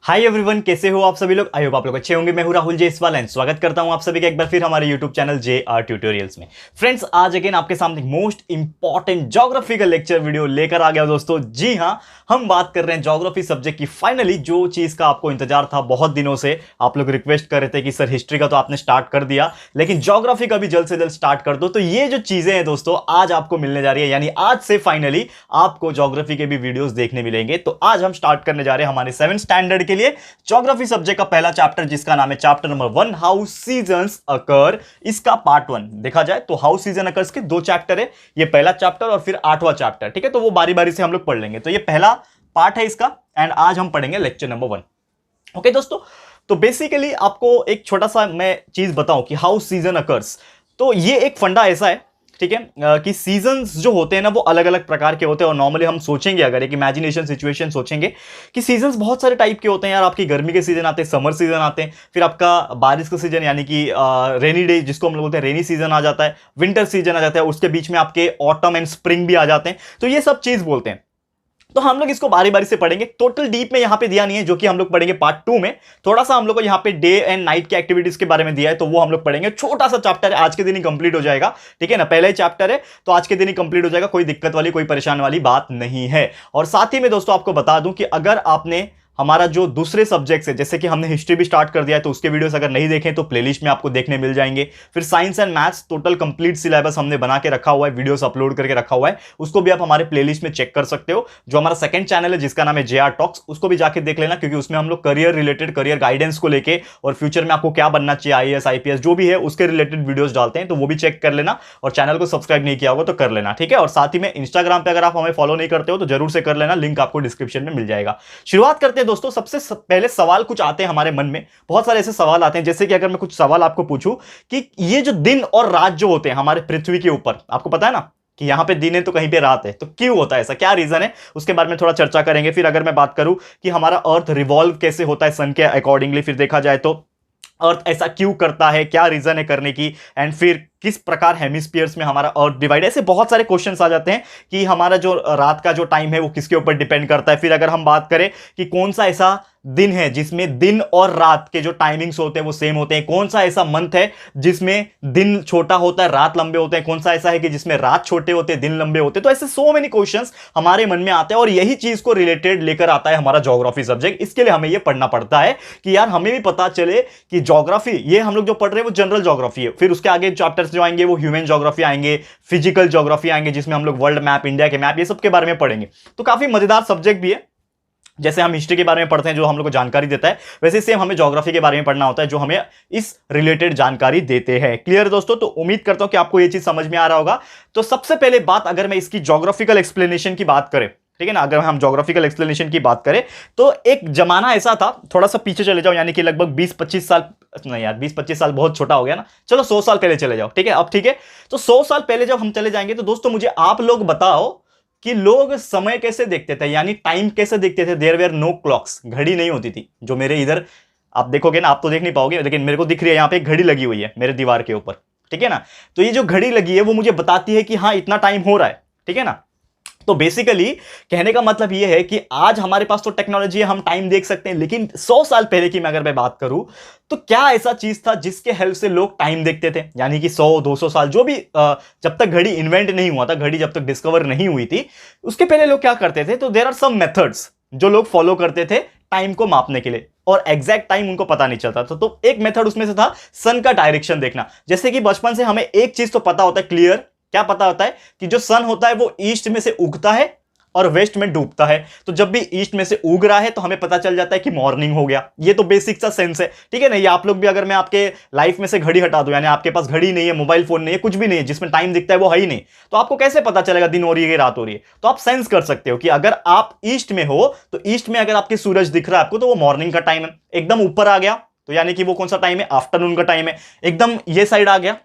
Hi everyone, कैसे हो आप सभी लोग। आई होप आप लोग अच्छे होंगे। मैं हूं राहुल जेसवाल एंड स्वागत करता हूं आप सभी का एक बार फिर हमारे यूट्यूब चैनल JR ट्यूटोरियल्स में। फ्रेंड्स, आज अगेन आपके सामने most important geographical lecture video लेकर आ गया दोस्तों। जी हां, हम बात कर रहे हैं ज्योग्राफी सब्जेक्ट की। फाइनली जो चीज का आपको इंतजार था बहुत दिनों से, आप लोग रिक्वेस्ट कर रहे थे कि सर हिस्ट्री का तो आपने स्टार्ट कर दिया, लेकिन ज्योग्राफी का भी जल्द से जल्द स्टार्ट कर दो। तो ये जो चीजें हैं दोस्तों आज आपको मिलने जा रही है, यानी आज से फाइनली आपको ज्योग्राफी के भी वीडियोस देखने मिलेंगे। तो आज हम स्टार्ट करने जा रहे हैं हमारे 7th स्टैंडर्ड के लिए ज्योग्राफी सब्जेक्ट का पहला चैप्टर, जिसका नाम है चैप्टर नंबर 1 हाउ सीजन्स अकर। इसका पार्ट 1 देखा जाए तो हाउ सीजन अकर्स के 2 चैप्टर है, ये पहला चैप्टर और फिर 8वां चैप्टर। ठीक है, तो वो बारी बारी से हम लोग पढ़ लेंगे। तो ये पहला पार्ट है इसका, एंड आज हम पढ़ेंगे लेक्चर नंबर 1। ओके दोस्तों, तो बेसिकली आपको एक छोटा सा मैं चीज बताऊं कि हाउ सीजन अकर्स। तो ये एक फंडा ऐसा है, ठीक है, कि सीजन्स जो होते हैं ना वो अलग अलग प्रकार के होते हैं। और नॉर्मली हम सोचेंगे, अगर एक इमेजिनेशन सिचुएशन सोचेंगे कि सीजन्स बहुत सारे टाइप के होते हैं यार। आपकी गर्मी के सीजन आते हैं, समर सीजन आते हैं, फिर आपका बारिश का सीजन यानी कि रेनी डे जिसको हम लोग बोलते हैं रेनी सीजन आ जाता है, विंटर सीजन आ जाता है, उसके बीच में आपके ऑटम एंड स्प्रिंग भी आ जाते हैं। तो ये सब चीज बोलते हैं। तो हम लोग इसको बारी बारी से पढ़ेंगे। टोटल डीप में यहां पे दिया नहीं है, जो कि हम लोग पढ़ेंगे पार्ट 2 में। थोड़ा सा हम लोग को यहां पे डे एंड नाइट की एक्टिविटीज के बारे में दिया है, तो वो हम लोग पढ़ेंगे। छोटा सा चैप्टर है, आज के दिन ही कंप्लीट हो जाएगा। ठीक है ना, पहला ही चैप्टर है तो आज के दिन ही कंप्लीट हो जाएगा। कोई दिक्कत वाली, कोई परेशान वाली बात नहीं है। और साथ ही में दोस्तों आपको बता दूं कि अगर आपने हमारा जो दूसरे सब्जेक्ट्स है, जैसे कि हमने हिस्ट्री भी स्टार्ट कर दिया है, तो उसके वीडियोस अगर नहीं देखें तो प्लेलिस्ट में आपको देखने मिल जाएंगे। फिर science and maths total complete syllabus हमने बना के रखा हुआ है, वीडियोस अपलोड करके रखा हुआ है, उसको भी आप हमारे प्लेलिस्ट में चेक कर सकते हो। जो हमारा सेकंड चैनल है जिसका नाम है JR टॉक्स, उसको भी जाके देख लेना, क्योंकि उसमें हम लोग करियर रिलेटेड, करियर गाइडेंस को लेके और फ्यूचर में आपको क्या बनना चाहिए, IAS IPS जो भी है उसके रिलेटेड वीडियोस डालते हैं, तो वो भी चेक कर लेना। और चैनल को सब्सक्राइब नहीं किया होगा तो कर लेना, ठीक है। और साथ ही में इंस्टाग्राम पे अगर आप हमें फॉलो नहीं करते हो तो जरूर से कर लेना, लिंक आपको डिस्क्रिप्शन में मिल जाएगा। शुरुआत करते हैं दोस्तों। सबसे पहले सवाल कुछ आते हैं हमारे मन में, बहुत सारे ऐसे सवाल आते हैं। जैसे कि अगर मैं कुछ सवाल आपको पूछूं कि ये जो दिन और रात जो होते हैं हमारे पृथ्वी के ऊपर, आपको पता है ना कि यहां पे दिन है तो कहीं पे रात है, तो क्यों होता है ऐसा, क्या रीजन है, उसके बारे में थोड़ा चर्चा करेंगे। फिर अगर मैं बात करूं कि हमारा अर्थ रिवॉल्व कैसे होता है सन के अकॉर्डिंगली, फिर देखा जाए तो अर्थ ऐसा क्यों करता है, क्या रीजन है करने की, एंड फिर किस प्रकार हेमिस्फीयर्स में हमारा अर्थ डिवाइड। ऐसे बहुत सारे क्वेश्चंस आ जाते हैं कि हमारा जो रात का जो टाइम है वो किसके ऊपर डिपेंड करता है। फिर अगर हम बात करें कि कौन सा ऐसा दिन है जिसमें दिन और रात के जो टाइमिंग्स होते हैं वो सेम होते हैं, कौन सा ऐसा मंथ है जिसमें दिन छोटा होता है रात लंबे होते हैं, कौन सा ऐसा है कि जिसमें रात छोटे होते हैं दिन लंबे होते हैं। तो ऐसे सो मेनी क्वेश्चंस हमारे मन में आते हैं, और यही चीज को रिलेटेड लेकर आता है हमारा ज्योग्राफी सब्जेक्ट। इसके लिए हमें यह पढ़ना पड़ता है कि यार हमें भी पता चले कि ज्योग्राफी, ये हम लोग जो पढ़ रहे हैं वो जनरल ज्योग्राफी है। फिर उसके आगे चैप्टर्स जो आएंगे वो ह्यूमन ज्योग्राफी आएंगे, फिजिकल ज्योग्राफी आएंगे, जिसमें हम लोग वर्ल्ड मैप, इंडिया के मैप, ये सब के बारे में पढ़ेंगे। तो काफी मजेदार सब्जेक्ट भी है। जैसे हम हिस्ट्री के बारे में पढ़ते हैं जो हम लोग को जानकारी देता है, वैसे सेम हमें ज्योग्राफी के बारे में पढ़ना होता है जो हमें इस रिलेटेड जानकारी देते हैं। क्लियर दोस्तों, तो उम्मीद करता हूं कि आपको यह चीज समझ में आ रहा होगा। तो सबसे पहले बात, अगर मैं इसकी ज्योग्राफिकल एक्सप्लेनेशन की बात करें, ठीक है ना, अगर हम ज्योग्राफिकल एक्सप्लेनेशन की बात करें तो एक जमाना ऐसा था, थोड़ा सा पीछे चले जाओ, यानी कि लगभग 20-25 साल, नहीं यार 20-25 साल बहुत छोटा हो गया ना, चलो 100 साल पहले चले जाओ, ठीक है। अब ठीक है, तो 100 साल पहले जब हम चले जाएंगे तो दोस्तों मुझे आप लोग बताओ कि लोग समय कैसे देखते थे, यानी टाइम कैसे देखते थे। देयर वेयर नो क्लॉक्स, घड़ी नहीं होती थी। जो मेरे इधर आप देखोगे ना, आप तो देख नहीं पाओगे, लेकिन मेरे को दिख रही है, यहां पे एक घड़ी लगी हुई है मेरे दीवार के ऊपर, ठीक है ना। तो ये जो घड़ी लगी है वो मुझे बताती है कि हाँ इतना टाइम हो रहा है, ठीक है ना। तो बेसिकली कहने का मतलब यह है कि आज हमारे पास तो टेक्नोलॉजी है, हम टाइम देख सकते हैं, लेकिन 100 साल पहले की मैं अगर मैं बात करूं तो क्या ऐसा चीज था जिसके हेल्प से लोग टाइम देखते थे। यानी कि 100-200 साल जो भी, जब तक घड़ी इन्वेंट नहीं हुआ था, घड़ी जब तक डिस्कवर नहीं हुई थी, उसके पहले लोग क्या करते थे। तो देयर आर सम मेथड्स जो लोग फॉलो करते थे टाइम को मापने के लिए, और एग्जैक्ट टाइम उनको पता नहीं चलता था। तो एक मेथड उसमें से था सन का डायरेक्शन देखना। जैसे कि बचपन से हमें एक चीज तो पता होता है क्लियर, क्या पता होता है कि जो सन होता है वो ईस्ट में से उगता है और वेस्ट में डूबता है। तो जब भी ईस्ट में से उग रहा है तो हमें पता चल जाता है कि मॉर्निंग हो गया। ये तो बेसिक सा सेंस है, ठीक है ना। ये आप लोग भी, अगर मैं आपके लाइफ में से घड़ी हटा दूं, यानी आपके पास घड़ी नहीं है, मोबाइल फोन नहीं है, कुछ भी नहीं है जिसमें टाइम दिखता है, वो है ही नहीं, तो आपको कैसे पता चलेगा दिन हो रही है रात हो रही है। तो आप सेंस कर सकते हो कि अगर आप ईस्ट में हो तो ईस्ट में अगर आपके सूरज दिख रहा है आपको, तो वो मॉर्निंग का टाइम है। एकदम ऊपर आ गया तो यानी कि वो कौन सा टाइम है, आफ्टरनून का टाइम है। एकदम ये साइड आ गया,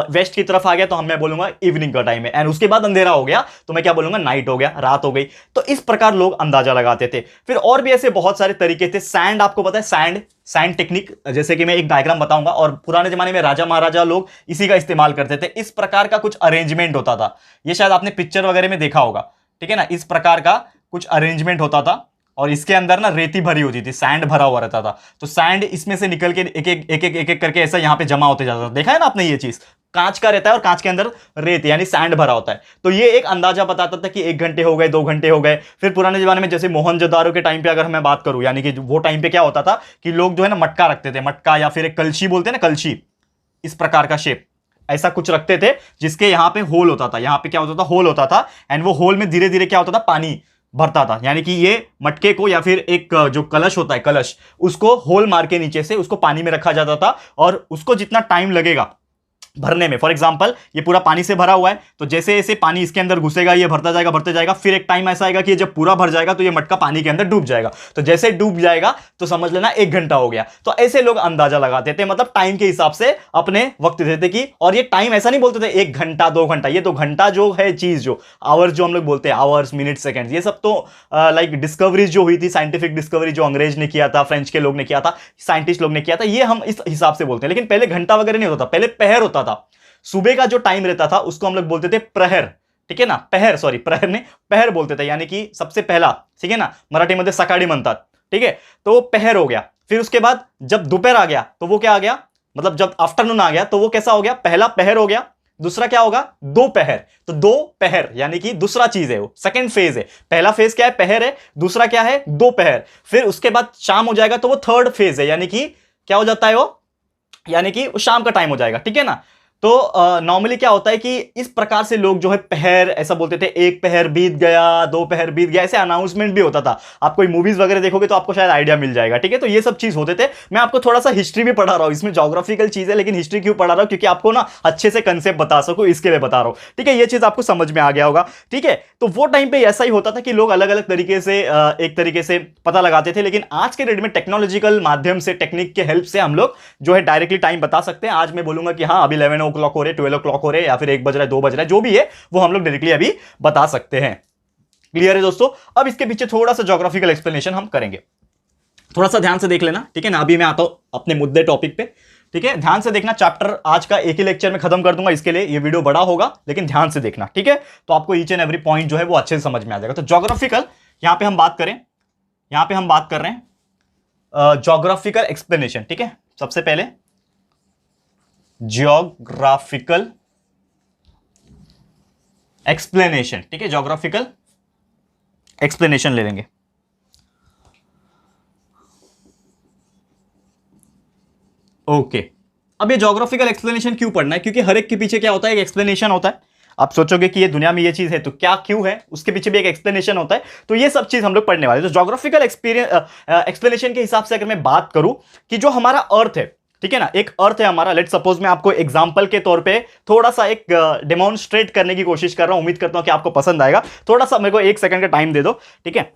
वेस्ट की तरफ आ गया, तो मैं बोलूंगा इवनिंग का टाइम है। एंड उसके बाद अंधेरा हो गया तो मैं क्या बोलूंगा, नाइट हो गया, रात हो गई। तो इस प्रकार लोग अंदाजा लगाते थे। फिर और भी ऐसे बहुत सारे तरीके थे। सैंड, आपको पता है सैंड टेक्निक, जैसे कि मैं एक डायग्राम बताऊंगा, और पुराने जमाने में राजा महाराजा लोग इसी का इस्तेमाल करते थे। इस प्रकार का कुछ अरेंजमेंट होता था, ये शायद आपने पिक्चर वगैरह में देखा होगा, ठीक है ना। इस प्रकार का कुछ अरेंजमेंट होता था और इसके अंदर ना रेती भरी होती थी, सैंड भरा हुआ रहता था। तो सैंड इसमें से निकल के एक एक करके ऐसा यहां पे जमा होते जाता था। देखा है ना आपने ये चीज, कांच का रहता है और कांच के अंदर रेत यानी सैंड भरा होता है। तो ये एक अंदाजा बताता था कि 1 घंटे हो गए, 2 घंटे हो गए। फिर पुराने जमाने में जैसे मोहनजोदारो के टाइम पे अगर मैं बात करूं, यानी कि वो टाइम पे क्या होता था कि लोग जो है ना मटका रखते थे, मटका या फिर एक कलशी बोलते हैं ना, कलशी, इस प्रकार का शेप ऐसा कुछ रखते थे जिसके यहां पे होल होता था। यहां पे क्या होता था, होल होता था, एंड वो होल में धीरे धीरे क्या होता था, पानी भरता था। यानी कि ये मटके को या फिर एक जो कलश होता है, कलश, उसको होल मार के नीचे से उसको पानी में रखा जाता था और उसको जितना टाइम लगेगा भरने में, फॉर एग्जांपल ये पूरा पानी से भरा हुआ है, तो जैसे जैसे पानी इसके अंदर घुसेगा ये भरता जाएगा भरते जाएगा। फिर एक टाइम ऐसा आएगा कि जब पूरा भर जाएगा तो ये मटका पानी के अंदर डूब जाएगा। तो जैसे डूब जाएगा तो समझ लेना 1 घंटा हो गया। तो ऐसे लोग अंदाजा लगाते थे, मतलब टाइम के हिसाब से अपने वक्त देते कि, और ये टाइम ऐसा नहीं बोलते थे 1 घंटा 2 घंटा, ये तो घंटा जो है चीज, जो आवर्स जो हम लोग बोलते हैं, आवर्स मिनट सेकेंड, ये सब तो लाइक डिस्कवरीज जो हुई थी, साइंटिफिक डिस्कवरी जो अंग्रेज ने किया था, फ्रेंच के लोग ने किया था, साइंटिस्ट लोग ने किया था, ये हम इस हिसाब से बोलते हैं। लेकिन पहले घंटा वगैरह नहीं होता था, पहले पहर होता था। सुबह का जो टाइम रहता था उसको हम लोग बोलते थे प्रहर, ठीक है ना, पहर, सॉरी प्रहर नहीं पहर बोलते थे, यानी कि सबसे पहला, ठीक है ना, मराठी में सकाळी म्हणतात, ठीक है। तो वो पहर हो गया। फिर उसके बाद जब दोपहर आ गया तो वो क्या आ गया, मतलब जब आफ्टरनून आ गया तो वो कैसा हो गया, पहला पहर हो गया, दूसरा क्या होगा, दोपहर। तो दो पहर यानी कि दूसरा चीज है, वो सेकंड फेज है। पहला फेज क्या है, पहर है, दूसरा क्या है, दोपहर। फिर उसके बाद शाम हो जाएगा तो वो थर्ड फेज है, यानी कि क्या हो जाता है वो, यानी कि शाम का टाइम हो जाएगा, ठीक है ना। तो नॉर्मली क्या होता है कि इस प्रकार से लोग जो है पहर ऐसा बोलते थे, 1 पहर बीत गया, 2 पहर बीत गया, ऐसे अनाउंसमेंट भी होता था। आप कोई मूवीज वगैरह देखोगे तो आपको शायद आइडिया मिल जाएगा, ठीक है। तो ये सब चीज होते थे। मैं आपको थोड़ा सा हिस्ट्री भी पढ़ा रहा हूं, इसमें ज्योग्राफिकल चीज है लेकिन हिस्ट्री क्यों पढ़ा रहा हूं, क्योंकि आपको ना अच्छे से कंसेप्ट बता सकूं, इसके लिए बता रहा हूं, ठीक है। ये चीज आपको समझ में आ गया होगा, ठीक है। तो वो टाइम पे ऐसा ही होता था कि लोग अलग अलग तरीके से एक तरीके से पता लगाते थे। लेकिन आज के डेट में टेक्नोलॉजिकल माध्यम से, टेक्निक के हेल्प से हम लोग जो है डायरेक्टली टाइम बता सकते हैं। आज मैं बोलूंगा कि हाँ अभी 11 o'clock हो रहे, 12 o'clock हो रहे, या फिर 1 बज रहा है, 2 बज रहा है, जो भी है वो हम लोग डायरेक्टली अभी बता सकते हैं। क्लियर है दोस्तों। अब इसके पीछे थोड़ा सा ज्योग्राफिकल एक्सप्लेनेशन हम करेंगे, थोड़ा सा ध्यान से देख लेना, ठीक है ना। अभी मैं आता हूं अपने मुद्दे टॉपिक पे, ठीक है। ध्यान से देखना, चैप्टर आज का एक ही लेक्चर में खत्म कर दूंगा, इसके लिए ये वीडियो बड़ा होगा, लेकिन ध्यान से देखना, ठीक है। तो आपको ईच एंड एवरी पॉइंट जो है वो अच्छे से समझ में आ जाएगा। तो ज्योग्राफिकल यहां पे हम बात करें, यहां पे हम बात कर रहे हैं ज्योग्राफिकल एक्सप्लेनेशन, ठीक है। सबसे पहले ज्योग्राफिकल एक्सप्लेनेशन, ठीक है, ज्योग्राफिकल एक्सप्लेनेशन ले लेंगे। ओके, अब ये ज्योग्राफिकल एक्सप्लेनेशन क्यों पढ़ना है, क्योंकि हर एक के पीछे क्या होता है, एक एक्सप्लेनेशन होता है। आप सोचोगे कि ये दुनिया में ये चीज है तो क्या क्यों है, उसके पीछे भी एक एक्सप्लेनेशन होता है। तो ये सब चीज हम लोग पढ़ने वाले हैं। तो ज्योग्राफिकल एक्सप्लेनेशन के हिसाब से अगर मैं बात करूं कि जो हमारा अर्थ है, ठीक है ना, एक अर्थ है हमारा। लेट सपोज मैं आपको एग्जांपल के तौर पे थोड़ा सा एक डेमोन्स्ट्रेट करने की कोशिश कर रहा हूं, उम्मीद करता हूं कि आपको पसंद आएगा। थोड़ा सा मेरे को 1 सेकंड का टाइम दे दो, ठीक है।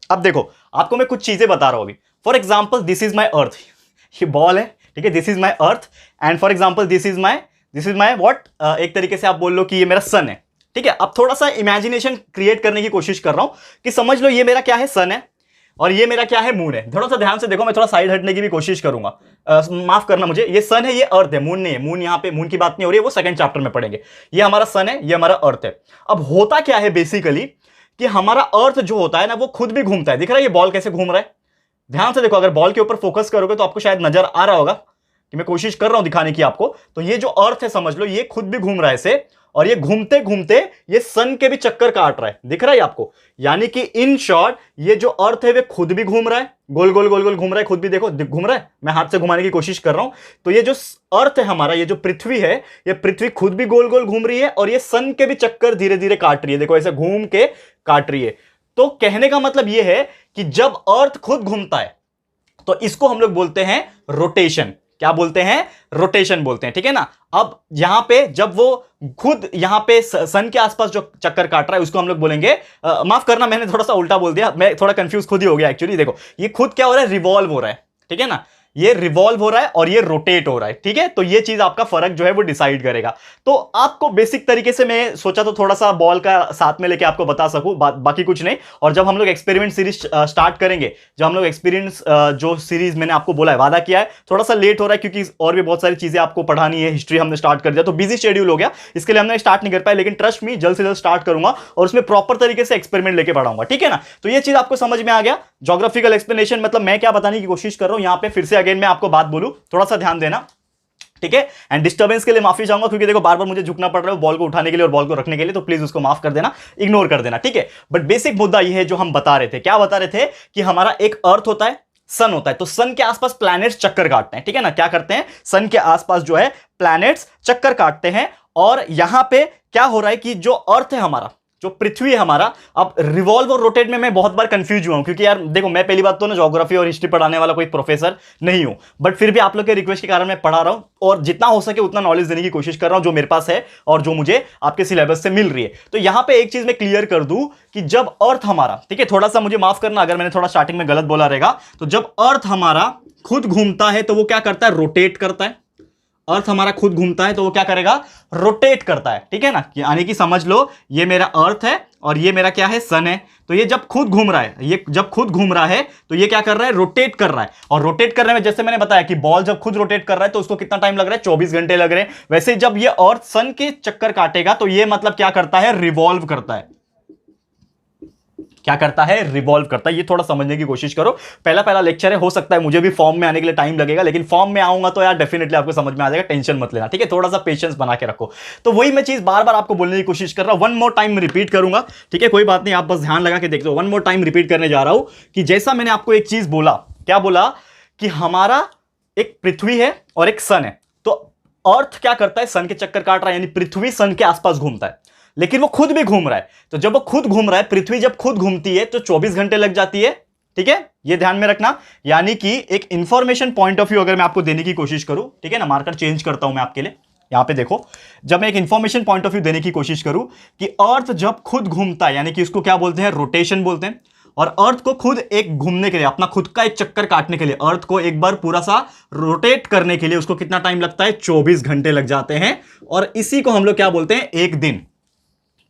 अब देखो, आपको मैं कुछ चीजें बता रहा हूं अभी। For example this is my earth, ये बॉल है, ठीक है, this is my earth. And for example this is my what, एक तरीके से आप बोल लो कि ये मेरा सन है, ठीक है। अब थोड़ा सा इमेजिनेशन क्रिएट करने की कोशिश कर रहा हूं कि समझ लो ये मेरा क्या है, सन है, और ये मेरा क्या है, मून है। थोड़ा सा ध्यान से देखो, मैं थोड़ा साइड हटने की भी कोशिश करूंगा, माफ करना मुझे। ये सन है, ये अर्थ है, मून नहीं है। मून यहाँ पे, मून की बात नहीं हो रही है, वो सेकंड चैप्टर में पढ़ेंगे। ये हमारा सन है, ये हमारा अर्थ है। अब होता क्या है बेसिकली कि हमारा अर्थ जो होता है ना, वो खुद भी घूमता है। दिख रहा है ये बॉल कैसे घूम रहा है, ध्यान से देखो। अगर बॉल के ऊपर फोकस करोगे तो आपको शायद नजर आ रहा होगा कि मैं कोशिश कर रहा हूं दिखाने की आपको। तो ये जो अर्थ है समझ लो, ये खुद भी घूम रहा है ऐसे, और ये घूमते घूमते ये सन के भी चक्कर काट रहा है, दिख रहा है आपको। यानी कि इन शॉर्ट ये जो अर्थ है वे खुद भी घूम रहा है, गोल गोल गोल गोल घूम रहा है, खुद भी देखो घूम रहा है। मैं हाथ से घुमाने की कोशिश कर रहा हूं। तो ये जो अर्थ है हमारा, ये जो पृथ्वी है, ये पृथ्वी खुद भी गोल गोल घूम रही है, और ये सन के भी चक्कर धीरे धीरे काट रही है, देखो ऐसे घूम के काट रही है। तो कहने का मतलब यह है कि जब अर्थ खुद घूमता है तो इसको हम लोग बोलते हैं रोटेशन। क्या बोलते हैं, रोटेशन बोलते हैं, ठीक है ना। अब यहां पे जब वो खुद यहां पे सन के आसपास जो चक्कर काट रहा है उसको हम लोग बोलेंगे, माफ करना मैंने थोड़ा सा उल्टा बोल दिया, मैं थोड़ा कंफ्यूज खुद ही हो गया एक्चुअली। देखो ये खुद क्या हो रहा है, रिवॉल्व हो रहा है, ठीक है ना। ये रिवॉल्व हो रहा है और ये रोटेट हो रहा है, ठीक है। तो ये चीज आपका फर्क जो है वो डिसाइड करेगा। तो आपको बेसिक तरीके से मैं सोचा तो थोड़ा सा बॉल का साथ में लेके आपको बता सकूं, बाकी कुछ नहीं। और जब हम लोग एक्सपेरिमेंट सीरीज स्टार्ट करेंगे, जब हम लोग एक्सपीरियंस जो सीरीज मैंने आपको बोला है, वादा किया है, थोड़ा सा लेट हो रहा है क्योंकि और भी बहुत सारी चीजें आपको पढ़ानी है। हिस्ट्री हमने स्टार्ट कर दिया तो बिजी शेड्यूल हो गया, इसके लिए हमने स्टार्ट नहीं कर पाया, लेकिन ट्रस्ट मी जल्द से जल्द स्टार्ट करूंगा और उसमें प्रॉपर तरीके से एक्सपेरिमेंट लेके बढ़ाऊंगा, ठीक है ना। तो ये चीज आपको समझ में आ गया। ज्योग्राफिकल एक्सप्लेनेशन मतलब मैं क्या बताने की कोशिश कर रहा हूं यहां पे, फिर से अगेन मैं आपको बात बोलूं, थोड़ा सा ध्यान देना, ठीक है। एंड डिस्टर्बेंस के लिए माफी चाहूंगा क्योंकि देखो बार बार मुझे झुकना पड़ रहा है बॉल को उठाने के लिए और बॉल को रखने के लिए, तो प्लीज उसको माफ कर देना, इग्नोर कर देना, ठीक है। बट बेसिक मुद्दा यह है जो हम बता रहे थे, क्या बता रहे थे कि हमारा एक अर्थ होता है, सन होता है, तो सन के आसपास प्लैनेट्स चक्कर काटते हैं, ठीक है ना। क्या करते हैं, सन के आसपास जो है प्लैनेट्स चक्कर काटते हैं। और यहां पे क्या हो रहा है कि जो अर्थ है हमारा, जो पृथ्वी है हमारा, अब रिवॉल्व और रोटेट में मैं बहुत बार कंफ्यूज हुआ हूं क्योंकि यार देखो मैं पहली बात तो ना ज्योग्राफी और हिस्ट्री पढ़ाने वाला कोई प्रोफेसर नहीं हूं, बट फिर भी आप लोग के रिक्वेस्ट के कारण मैं पढ़ा रहा हूं और जितना हो सके उतना नॉलेज देने की कोशिश कर रहा हूं जो मेरे पास है और जो मुझे आपके सिलेबस से मिल रही है। तो यहां पे एक चीज मैं क्लियर कर दूं कि जब अर्थ हमारा, ठीक है, थोड़ा सा मुझे माफ करना अगर मैंने थोड़ा स्टार्टिंग में गलत बोला रहेगा, तो जब अर्थ हमारा खुद घूमता है तो वो क्या करता है, रोटेट करता है। अर्थ हमारा खुद घूमता है तो वो क्या करेगा, रोटेट करता है, ठीक है ना। यानी कि समझ लो ये मेरा अर्थ है और ये मेरा क्या है, सन है। तो ये जब खुद घूम रहा है, ये जब खुद घूम रहा है तो ये क्या कर रहा है, रोटेट कर रहा है। और रोटेट करने में जैसे मैंने बताया कि बॉल जब खुद रोटेट कर रहा है तो उसको कितना टाइम लग रहा है, 24 घंटे लग रहे हैं। वैसे जब ये अर्थ सन के चक्कर काटेगा तो ये मतलब क्या करता है, रिवॉल्व करता है। क्या करता है, रिवॉल्व करता है। ये थोड़ा समझने की कोशिश करो, पहला लेक्चर है, हो सकता है मुझे भी फॉर्म में आने के लिए टाइम लगेगा, लेकिन फॉर्म में आऊंगा तो यार डेफिनेटली आपको समझ में आ जाएगा, टेंशन मत लेना, ठीक है। थोड़ा सा पेशेंस बना के रखो। तो वही मैं चीज बार बार आपको बोलने की कोशिश कर रहा हूं, वन मोर टाइम रिपीट करूंगा, ठीक है, कोई बात नहीं, आप बस ध्यान लगा के देख लो। वन मोर टाइम रिपीट करने जा रहा हूं कि जैसा मैंने आपको एक चीज बोला, क्या बोला कि हमारा एक पृथ्वी है और एक सन है। तो अर्थ क्या करता है, सन के चक्कर काट रहा है, यानी पृथ्वी सन के आसपास घूमता है, लेकिन वो खुद भी घूम रहा है। तो जब वो खुद घूम रहा है, पृथ्वी जब खुद घूमती है तो 24 घंटे लग जाती है, ठीक है, ये ध्यान में रखना। यानी कि एक इंफॉर्मेशन पॉइंट ऑफ व्यू अगर मैं आपको देने की कोशिश करूं, ठीक है ना, मार्कर चेंज करता हूं मैं आपके लिए, यहां पे देखो, जब मैं एक इंफॉर्मेशन पॉइंट ऑफ व्यू देने की कोशिश करूं कि अर्थ जब खुद घूमता है, यानी कि उसको क्या बोलते हैं, रोटेशन बोलते हैं। और अर्थ को खुद एक घूमने के लिए, अपना खुद का एक चक्कर काटने के लिए, अर्थ को एक बार पूरा सा रोटेट करने के लिए उसको कितना टाइम लगता है, 24 घंटे लग जाते हैं। और इसी को हम लोग क्या बोलते हैं, एक दिन,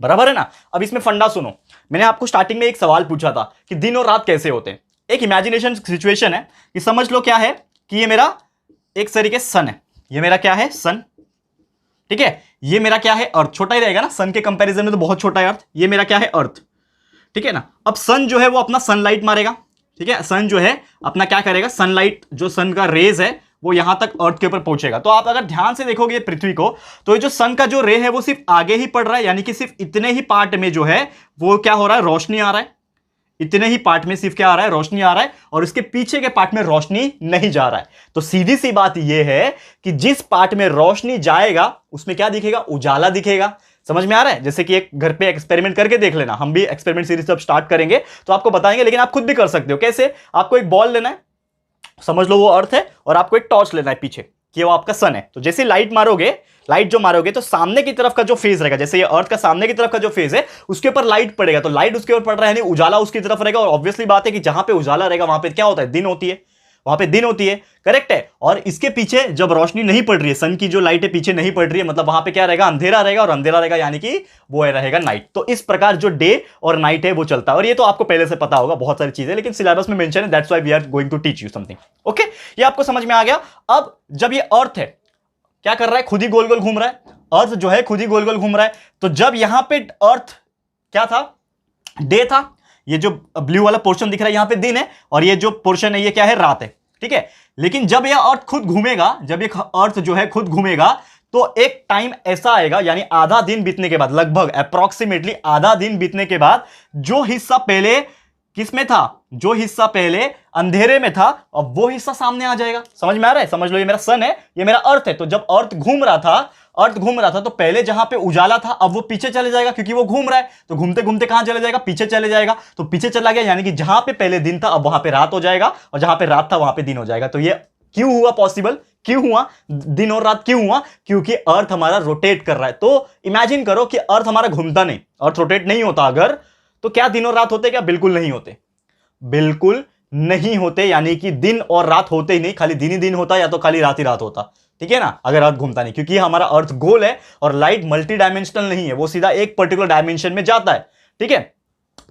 बराबर है ना। अब इसमें फंडा सुनो, मैंने आपको स्टार्टिंग में एक सवाल पूछा था कि दिन और रात कैसे होते हैं। एक इमेजिनेशन सिचुएशन है कि समझ लो क्या है कि ये मेरा एक तरीके सन है, ये मेरा क्या है, सन, ठीक है, ये मेरा क्या है, अर्थ। छोटा ही रहेगा ना, सन के कंपैरिजन में तो बहुत छोटा है अर्थ। ये मेरा क्या है, अर्थ, ठीक है ना। अब सन जो है वो अपना सनलाइट मारेगा, ठीक है, सन जो है अपना क्या करेगा, सनलाइट जो सन का रेज है वो यहां तक अर्थ के ऊपर पहुंचेगा। तो आप अगर ध्यान से देखोगे पृथ्वी को, तो ये जो सन का जो रे है वो सिर्फ आगे ही पड़ रहा है, यानी कि सिर्फ इतने ही पार्ट में जो है वो क्या हो रहा है, रोशनी आ रहा है। इतने ही पार्ट में सिर्फ क्या आ रहा है, रोशनी आ रहा है, और इसके पीछे के पार्ट में रोशनी नहीं जा रहा है। तो सीधी सी बात यह है कि जिस पार्ट में रोशनी जाएगा उसमें क्या दिखेगा, उजाला दिखेगा। समझ में आ रहा है। जैसे कि एक घर पे एक्सपेरिमेंट करके देख लेना, हम भी एक्सपेरिमेंट सीरीज जब स्टार्ट करेंगे तो आपको बताएंगे, लेकिन आप खुद भी कर सकते हो। कैसे, आपको एक बॉल लेना है, समझ लो वो अर्थ है, और आपको एक टॉर्च लेना है पीछे कि वो आपका सन है। तो जैसे लाइट मारोगे, लाइट जो मारोगे तो सामने की तरफ का जो फेज रहेगा, जैसे ये अर्थ का सामने की तरफ का जो फेज है उसके ऊपर लाइट पड़ेगा, तो लाइट उसके ऊपर पड़ रहा है, यानी उजाला उसकी तरफ रहेगा। और ऑब्वियसली बात है कि जहां पे उजाला रहेगा वहां पे क्या होता है, दिन होती है, वहां पे दिन होती है, करेक्ट है। और इसके पीछे जब रोशनी नहीं पड़ रही है, सन की जो लाइट है पीछे नहीं पड़ रही है, मतलब वहां पे क्या रहेगा, अंधेरा रहेगा, और अंधेरा रहेगा यानी कि वो रहेगा नाइट। तो इस प्रकार जो डे और नाइट है वो चलता है, और ये तो आपको पहले से पता होगा, बहुत सारी चीजें, लेकिन सिलेबस में मेंशन है, that's why we are going to teach you something. Okay, ये आपको समझ में आ गया। अब जब ये अर्थ है क्या कर रहा है, खुद ही गोल गोल घूम रहा है, अर्थ जो है खुद ही गोल गोल घूम रहा है। तो जब यहां पे अर्थ क्या था, डे था, ये जो ब्लू वाला पोर्शन दिख रहा है यहां पे दिन है, और ये जो पोर्शन है ये क्या है, रात है, ठीक है। लेकिन जब यह अर्थ खुद घूमेगा, जब ये अर्थ जो है खुद घूमेगा, तो एक टाइम ऐसा आएगा, यानी आधा दिन बीतने के बाद, लगभग अप्रोक्सीमेटली आधा दिन बीतने के बाद, जो हिस्सा पहले किसमें था, जो हिस्सा पहले अंधेरे में था, अब वो हिस्सा सामने आ जाएगा। समझ में आ रहा है। समझ लो ये मेरा सन है, ये मेरा अर्थ है। तो जब अर्थ घूम रहा था, तो पहले जहां पे उजाला था अब वो पीछे चले जाएगा, क्योंकि वो घूम रहा है। तो घूमते घूमते कहां चले जाएगा, पीछे चले जाएगा। तो पीछे चला गया, यानी कि जहां पे पहले दिन था अब वहां पे रात हो जाएगा, और जहां पे रात था वहां पे दिन हो जाएगा। तो ये क्यों हुआ पॉसिबल, क्यों हुआ दिन और रात, क्यों हुआ, क्योंकि अर्थ हमारा रोटेट कर रहा है। तो इमेजिन करो कि अर्थ हमारा घूमता नहीं, अर्थ रोटेट नहीं होता अगर, तो क्या दिन और रात होते, क्या बिल्कुल नहीं होते, बिल्कुल नहीं होते, यानी कि दिन और रात होते ही नहीं, खाली दिन ही दिन होता या तो खाली रात ही रात होता, ठीक है ना, अगर अर्थ घूमता नहीं, क्योंकि हमारा अर्थ गोल है और लाइट मल्टी डायमेंशनल नहीं है, वो सीधा एक पर्टिकुलर डायमेंशन में जाता है, ठीक है।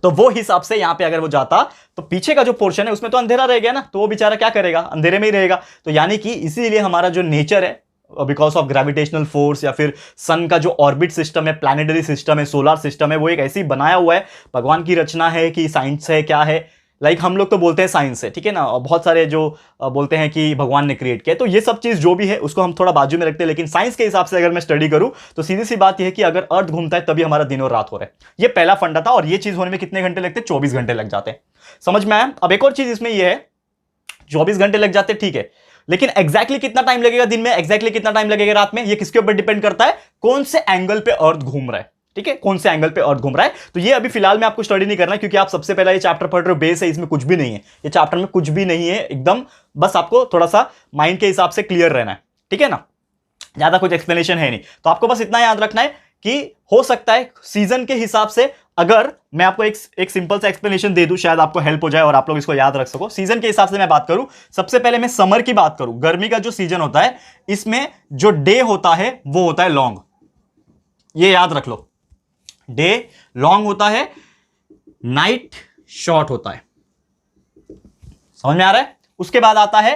तो वो हिसाब से यहां पे अगर वो जाता तो पीछे का जो पोर्शन है उसमें तो अंधेरा रह गया ना, तो वो बेचारा क्या करेगा, अंधेरे में ही रहेगा। तो यानी कि इसीलिए हमारा जो नेचर है, बिकॉज ऑफ ग्रेविटेशनल फोर्स या फिर सन का जो ऑर्बिट सिस्टम है, प्लैनेटरी सिस्टम है, सोलर सिस्टम है, वो एक ऐसी बनाया हुआ है, भगवान की रचना है कि साइंस है, क्या है, लाइक हम लोग तो बोलते हैं साइंस है, ठीक है ना, और बहुत सारे जो बोलते हैं कि भगवान ने क्रिएट किया। तो ये सब चीज जो भी है उसको हम थोड़ा बाजू में रखते हैं, लेकिन साइंस के हिसाब से अगर मैं स्टडी करूं तो सीधी सी बात यह है कि अगर अर्थ घूमता है तभी हमारा दिन और रात हो रहा है। ये पहला फंडा था, और ये चीज होने में कितने घंटे लगते हैं, 24 घंटे लग जाते हैं। समझ में आया। अब एक और चीज इसमें यह है, 24 घंटे लग जाते, ठीक है, लेकिन एग्जैक्टली कितना टाइम लगेगा दिन में, एग्जैक्टली कितना टाइम लगेगा रात में, ये किसके ऊपर डिपेंड करता है, कौन से एंगल पे अर्थ घूम रहा है, ठीक है, कौन से एंगल पे अर्थ घूम रहा है। तो ये अभी फिलहाल में आपको स्टडी नहीं करना है, क्योंकि आप सबसे पहला ये चैप्टर पढ़ रहे हो, बेस है, इसमें कुछ भी नहीं है, ये चैप्टर में कुछ भी नहीं है, एकदम बस आपको थोड़ा सा माइंड के हिसाब से क्लियर रहना है, ठीक है ना, ज्यादा कुछ एक्सप्लेनेशन है नहीं। तो आपको बस इतना याद रखना है कि हो सकता है सीजन के हिसाब से, अगर मैं आपको एक सिंपल सा एक्सप्लेनेशन दे दूं, शायद आपको हेल्प हो जाए और आप लोग इसको याद रख सको। सीजन के हिसाब से मैं बात करूं, सबसे पहले मैं समर की बात करूं, गर्मी का जो सीजन होता है, इसमें जो डे होता है वो होता है लॉन्ग, ये याद रख लो, डे लॉन्ग होता है, नाइट शॉर्ट होता है, समझ में आ रहा है। उसके बाद आता है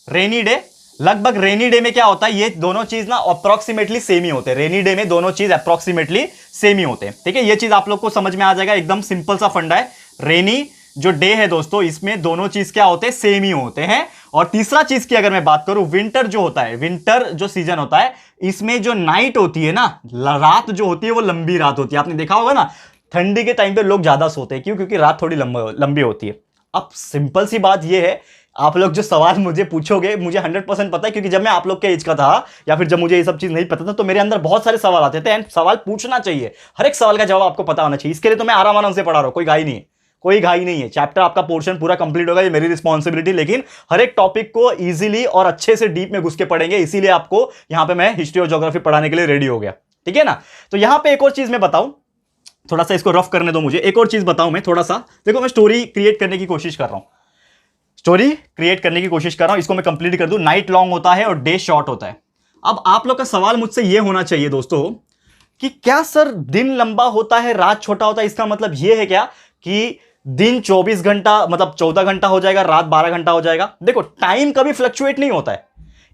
रेनी डे, लगभग रेनी डे में क्या होता है, ये दोनों चीज ना अप्रोक्सीमेटली सेम ही होते हैं, रेनी डे में दोनों चीज अप्रोक्सीमेटली सेम ही होते हैं, ठीक है, ये चीज आप लोग को समझ में आ जाएगा, एकदम सिंपल सा फंडा है। रेनी जो डे है दोस्तों, इसमें दोनों चीज क्या होते हैं, सेम ही होते हैं। और तीसरा चीज की अगर मैं बात करूं, विंटर जो होता है, विंटर जो सीजन होता है, इसमें जो नाइट होती है ना, रात जो होती है वो लंबी रात होती है। आपने देखा होगा ना, ठंडी के टाइम पे लोग ज्यादा सोते हैं, क्यों, क्योंकि रात थोड़ी लंबी होती है। अब सिंपल सी बात ये है, आप लोग जो सवाल मुझे पूछोगे, मुझे 100% पता है, क्योंकि जब मैं आप लोग के एज का था या फिर जब मुझे ये सब चीज नहीं पता था, तो मेरे अंदर बहुत सारे सवाल आते थे, एंड सवाल पूछना चाहिए, हर एक सवाल का जवाब आपको पता होना चाहिए। इसके लिए तो मैं आराम से पढ़ा रहा हूं, कोई घाई नहीं है, कोई घाई नहीं है, चैप्टर आपका पोर्शन पूरा कंप्लीट होगा, ये मेरी रिस्पॉन्सिबिलिटी, लेकिन हर एक टॉपिक को इजीली और अच्छे से डीप में घुस के पढ़ेंगे, इसीलिए आपको यहां पे मैं हिस्ट्री और ज्योग्राफी पढ़ाने के लिए रेडी हो गया, ठीक है ना। तो यहां पे एक और चीज मैं बताऊं, थोड़ा सा इसको रफ करने दो मुझे, एक और चीज बताऊं मैं, थोड़ा सा देखो, मैं स्टोरी क्रिएट करने की कोशिश कर रहा हूं, इसको मैं कंप्लीट कर दूं। नाइट लॉन्ग होता है और डे शॉर्ट होता है। अब आप लोग का सवाल मुझसे यह होना चाहिए दोस्तों कि क्या सर दिन लंबा होता है रात छोटा होता है, इसका मतलब यह है क्या कि दिन 24 घंटा मतलब 14 घंटा हो जाएगा, रात 12 घंटा हो जाएगा। देखो, टाइम कभी फ्लक्चुएट नहीं होता है,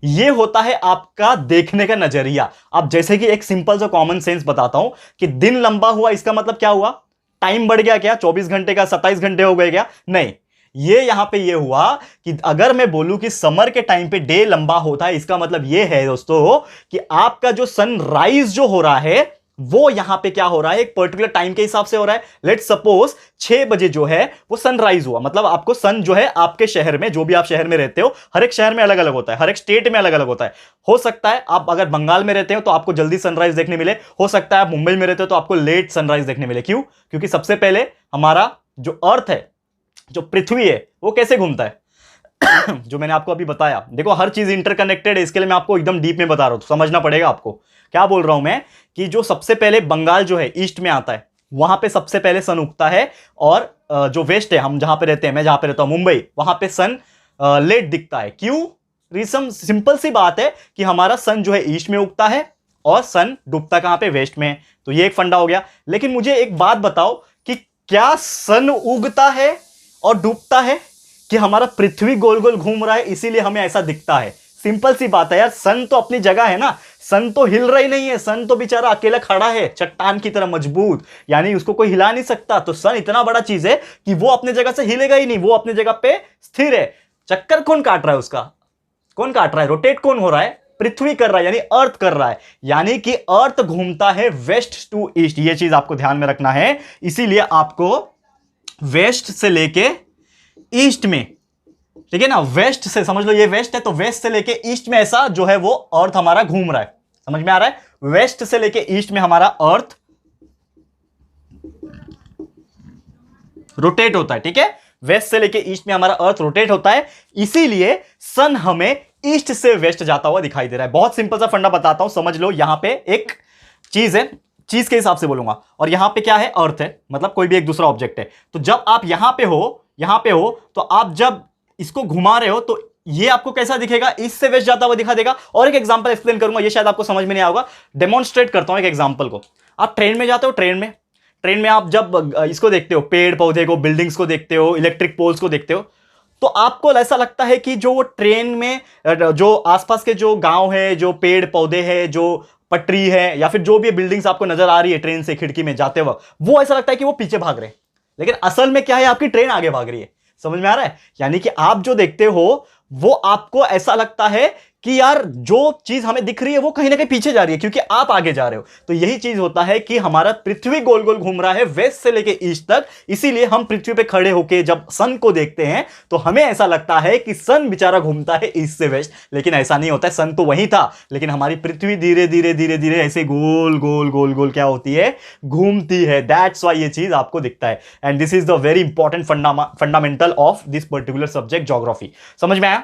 यह होता है आपका देखने का नजरिया। अब जैसे कि एक सिंपल सा कॉमन सेंस बताता हूं कि दिन लंबा हुआ, इसका मतलब क्या हुआ, टाइम बढ़ गया क्या, 24 घंटे का 27 घंटे हो गए क्या, नहीं, ये यहां पे ये हुआ कि अगर मैं बोलूं कि समर के टाइम पे डे लंबा होता है, इसका मतलब ये है दोस्तों कि आपका जो सनराइज जो हो रहा है वो यहां पे क्या हो रहा है, एक पर्टिकुलर टाइम के हिसाब से हो रहा है। लेट्स सपोज 6 बजे जो है वो सनराइज हुआ, मतलब आपको सन जो है आपके शहर में, जो भी आप शहर में रहते हो, हर एक शहर में अलग अलग होता है, हर एक स्टेट में अलग अलग होता है। हो सकता है आप अगर बंगाल में रहते हो तो आपको जल्दी सनराइज देखने मिले, हो सकता है आप मुंबई में रहते हो तो आपको लेट सनराइज देखने मिले। क्यों, क्योंकि सबसे पहले हमारा जो अर्थ है, जो पृथ्वी है, वो कैसे घूमता है जो मैंने आपको अभी बताया, देखो हर चीज इंटरकनेक्टेड है, इसके लिए मैं आपको एकदम डीप में बता रहा हूं, तो समझना पड़ेगा आपको। क्या बोल रहा हूं मैं कि जो सबसे पहले बंगाल जो है ईस्ट में आता है, वहां पे सबसे पहले सन उगता है, और जो वेस्ट है, हम जहां पे रहते हैं, मैं जहां पे रहता हूं मुंबई, वहां पे सन लेट दिखता है। क्यों, रीजन सिंपल सी बात है कि हमारा सन जो है ईस्ट में उगता है और सन डूबता कहां पे, वेस्ट में। तो ये एक फंडा हो गया। लेकिन मुझे एक बात बताओ कि क्या सन उगता है और डूबता है, कि हमारा पृथ्वी गोल गोल घूम रहा है इसीलिए हमें ऐसा दिखता है? सिंपल सी बात है यार, सन तो अपनी जगह है ना, सन तो हिल रही नहीं है, सन तो बेचारा अकेला खड़ा है चट्टान की तरह मजबूत, यानी उसको कोई हिला नहीं सकता। तो सन इतना बड़ा चीज है कि वो अपनी जगह से हिलेगा ही नहीं, वो अपनी जगह पे स्थिर है। चक्कर कौन काट रहा है उसका, कौन काट रहा है, रोटेट कौन हो रहा है, पृथ्वी कर रहा है, यानी अर्थ कर रहा है। यानी कि अर्थ घूमता है वेस्ट टू ईस्ट, ये चीज आपको ध्यान में रखना है। इसीलिए आपको वेस्ट से लेके ईस्ट में, ठीक है ना, वेस्ट से समझ लो ये वेस्ट है, तो वेस्ट से लेके ईस्ट में ऐसा जो है वो अर्थ हमारा घूम रहा है। समझ में आ रहा है, वेस्ट से लेके ईस्ट में हमारा अर्थ रोटेट होता है, ठीक है, वेस्ट से लेके ईस्ट में हमारा अर्थ रोटेट होता है, इसीलिए सन हमें ईस्ट से वेस्ट जाता हुआ दिखाई दे रहा है। बहुत सिंपल सा फंडा बताता हूं, समझ लो। यहां पे एक चीज है, चीज के हिसाब से बोलूंगा, और यहां पे क्या है, अर्थ है, मतलब कोई भी एक दूसरा ऑब्जेक्ट है। तो जब आप यहां पे हो यहां पे हो तो आप जब इसको घुमा रहे हो तो ये आपको कैसा दिखेगा, ईस्ट से वेस्ट जाता हुआ दिखा देगा। और एक एग्जांपल एक्सप्लेन करूंगा, ये शायद आपको समझ में नहीं आएगा, डेमोन्स्ट्रेट करता हूं एक एग्जांपल को। आप ट्रेन में जाते हो, ट्रेन में आप जब इसको देखते हो, पेड़ पौधे को, बिल्डिंग्स को देखते हो, इलेक्ट्रिक पोल्स को देखते हो, तो आपको ऐसा लगता है कि जो वो ट्रेन में जो आसपास के जो गांव है, जो पेड़ पौधे हैं, जो पटरी है, या फिर जो भी बिल्डिंग्स आपको नजर आ रही है ट्रेन से खिड़की में जाते वक्त, वो ऐसा लगता है कि वो पीछे भाग रहे हैं, लेकिन असल में क्या है, आपकी ट्रेन आगे भाग रही है। समझ में आ रहा है? यानी कि आप जो देखते हो वो आपको ऐसा लगता है कि यार जो चीज हमें दिख रही है वो कहीं ना कहीं पीछे जा रही है, क्योंकि आप आगे जा रहे हो। तो यही चीज होता है कि हमारा पृथ्वी गोल गोल घूम रहा है वेस्ट से लेके ईस्ट तक, इसीलिए हम पृथ्वी पे खड़े होके जब सन को देखते हैं तो हमें ऐसा लगता है कि सन बेचारा घूमता है ईस्ट से वेस्ट, लेकिन ऐसा नहीं होता है। सन तो वही था, लेकिन हमारी पृथ्वी धीरे धीरे धीरे धीरे ऐसे गोल गोल गोल गोल क्या होती है, घूमती है। दैट्स वाई ये चीज आपको दिखता है। And this is the very important fundamental of this particular subject geography. समझ में आया?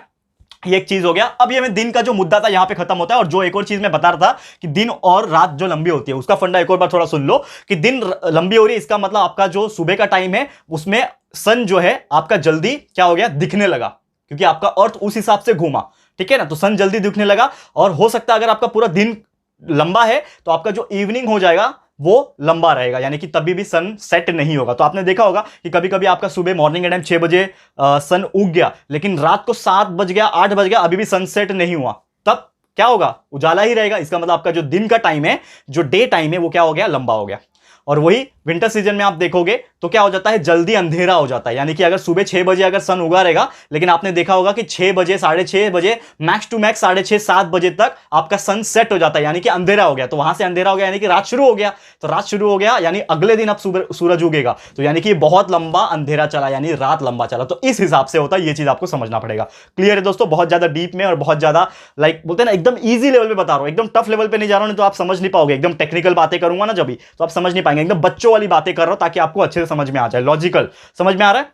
ये एक चीज हो गया। अब ये मैं दिन का जो मुद्दा था यहां पे खत्म होता है। और जो एक और चीज मैं बता रहा था कि दिन और रात जो लंबी होती है उसका फंडा एक और बार थोड़ा सुन लो कि दिन लंबी हो रही है, इसका मतलब आपका जो सुबह का टाइम है उसमें सन जो है आपका जल्दी क्या हो गया, दिखने लगा, क्योंकि आपका अर्थ उस हिसाब से घूमा। ठीक है ना? तो सन जल्दी दिखने लगा। और हो सकता है अगर आपका पूरा दिन लंबा है तो आपका जो इवनिंग हो जाएगा वो लंबा रहेगा, यानी कि तभी भी सन सेट नहीं होगा। तो आपने देखा होगा कि कभी कभी आपका सुबह मॉर्निंग के टाइम 6 बजे सन उग गया, लेकिन रात को 7 बज गया, 8 बज गया, अभी भी सन सेट नहीं हुआ, तब क्या होगा, उजाला ही रहेगा। इसका मतलब आपका जो दिन का टाइम है, जो डे टाइम है, वो क्या हो गया, लंबा हो गया। और वही विंटर सीजन में आप देखोगे तो क्या हो जाता है, जल्दी अंधेरा हो जाता है। यानी कि अगर सुबह 6 बजे अगर सन उगा रहेगा, लेकिन आपने देखा होगा कि 6 बजे, 6:30 बजे, मैक्स टू मैक्स 6:30 7 बजे तक आपका सन सेट हो जाता है, यानी कि अंधेरा हो गया। तो वहां से अंधेरा हो गया यानी कि रात शुरू हो गया। तो रात शुरू हो गया यानी अगले दिन अब सूरज उगेगा, तो यानी कि बहुत लंबा अंधेरा चला, यानी रात लंबा चला। तो इस हिसाब से होता है, ये चीज आपको समझना पड़ेगा। क्लियर है दोस्तों? बहुत ज्यादा डीप में और बहुत ज्यादा लाइक बोलते हैं ना एकदम ईजी लेवल पे बता रहा हूं, एकदम टफ लेवल पे नहीं जा रहा हूं, नहीं तो आप समझ नहीं पाओगे। एकदम टेक्निकल बातें करूंगा ना जब भी, तो आप समझ नहीं पाएंगे। एकदम बच्चों वाली बातें कर रहा हूं ताकि आपको अच्छे से समझ में आ जाए, लॉजिकल। समझ में आ रहा है?